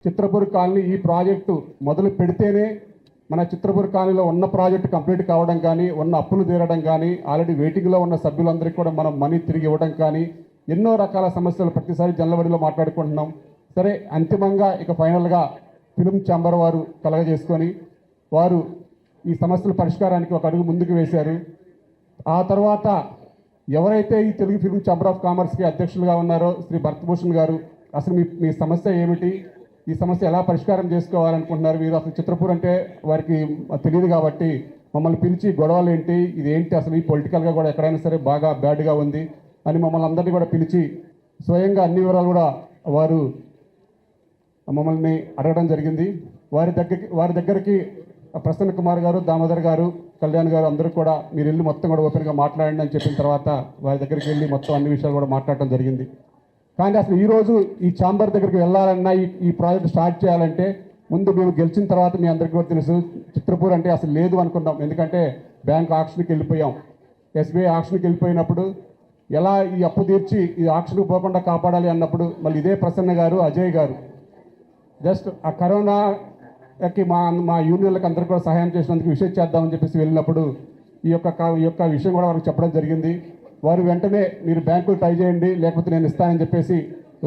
Chitrapur colony ఈ project మొదలు పెడితేనే మన చిత్రపూర్ కాలనీలో ఉన్న ప్రాజెక్టు కంప్లీట్ కావడం కానీ, ఉన్న అప్పులు తీరడం కానీ, ఆల్రెడీ వెయిటింగ్లో ఉన్న సభ్యులందరికీ కూడా మనం మనీ తిరిగి ఇవ్వడం కానీ, ఎన్నో రకాల సమస్యలు ప్రతిసారి జనవరిలో మాట్లాడుకుంటున్నాం. సరే, అంతిమంగా ఇక ఫైనల్గా ఫిలిం ఛాంబర్ వారు కలగజేసుకొని వారు ఈ సమస్యల పరిష్కారానికి ఒక అడుగు ముందుకు వేశారు. ఆ తర్వాత ఎవరైతే ఈ తెలుగు ఫిలిం ఛాంబర్ ఆఫ్ కామర్స్కి అధ్యక్షులుగా ఉన్నారో శ్రీ భరతభూషణ్ గారు, అసలు మీ సమస్య ఏమిటి, ఈ సమస్య ఎలా పరిష్కారం చేసుకోవాలనుకుంటున్నారు, మీరు అసలు చిత్రపూర్ అంటే వారికి తెలియదు కాబట్టి మమ్మల్ని పిలిచి గొడవలు ఏంటి, ఇదేంటి అసలు ఈ పొలిటికల్గా కూడా ఎక్కడైనా సరే బాగా బ్యాడ్గా ఉంది అని మమ్మల్ని అందరినీ కూడా పిలిచి స్వయంగా అన్ని వివరాలు కూడా వారు మమ్మల్ని అడగడం జరిగింది. వారి దగ్గరికి ప్రసన్న కుమార్ గారు, దామోదర్ గారు, కళ్యాణ్ గారు అందరూ కూడా మీరు వెళ్ళి మొత్తం కూడా ఓపెన్గా మాట్లాడండి అని చెప్పిన తర్వాత వారి దగ్గరికి వెళ్ళి మొత్తం అన్ని విషయాలు కూడా మాట్లాడటం జరిగింది. కానీ అసలు ఈరోజు ఈ ఛాంబర్ దగ్గరికి వెళ్ళాలన్నా, ఈ ప్రాజెక్ట్ స్టార్ట్ చేయాలంటే ముందు మేము గెలిచిన తర్వాత మీ అందరికీ కూడా తెలుసు చిత్రపూర్ అంటే అసలు లేదు అనుకున్నాం. ఎందుకంటే బ్యాంక్ ఆక్షన్కి వెళ్ళిపోయాం, ఎస్బీఐ ఆక్షన్కి వెళ్ళిపోయినప్పుడు ఎలా ఈ అప్పు తీర్చి ఈ ఆక్షన్కి పోకుండా కాపాడాలి అన్నప్పుడు మళ్ళీ ఇదే ప్రసన్న గారు, అజయ్ గారు జస్ట్ ఆ కరోనాకి మా యూనియన్లకు అందరికీ కూడా సహాయం చేసినందుకు విషయం చేద్దామని చెప్పేసి వెళ్ళినప్పుడు ఈ యొక్క విషయం కూడా వారికి చెప్పడం జరిగింది. వారు వెంటనే మీరు బ్యాంకులు ట్రై చేయండి లేకపోతే నేను ఇస్తానని చెప్పేసి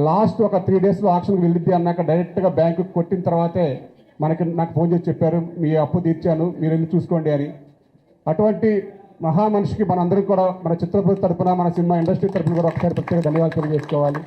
లాస్ట్ ఒక 3 డేస్లో ఆక్షన్కి వెళ్ళిద్ది అన్నాక డైరెక్ట్గా బ్యాంకుకి కొట్టిన తర్వాతే నాకు ఫోన్ చేసి చెప్పారు, మీ అప్పు తీర్చాను, మీరు వెళ్ళి చూసుకోండి అని. అటువంటి మహా మనిషికి మనందరం కూడా మన చిత్రపూర్ తరపున, మన సినిమా ఇండస్ట్రీ తరపున కూడా ఒకసారి ప్రత్యేక ధన్యవాదాలు తెలియజేసుకోవాలి.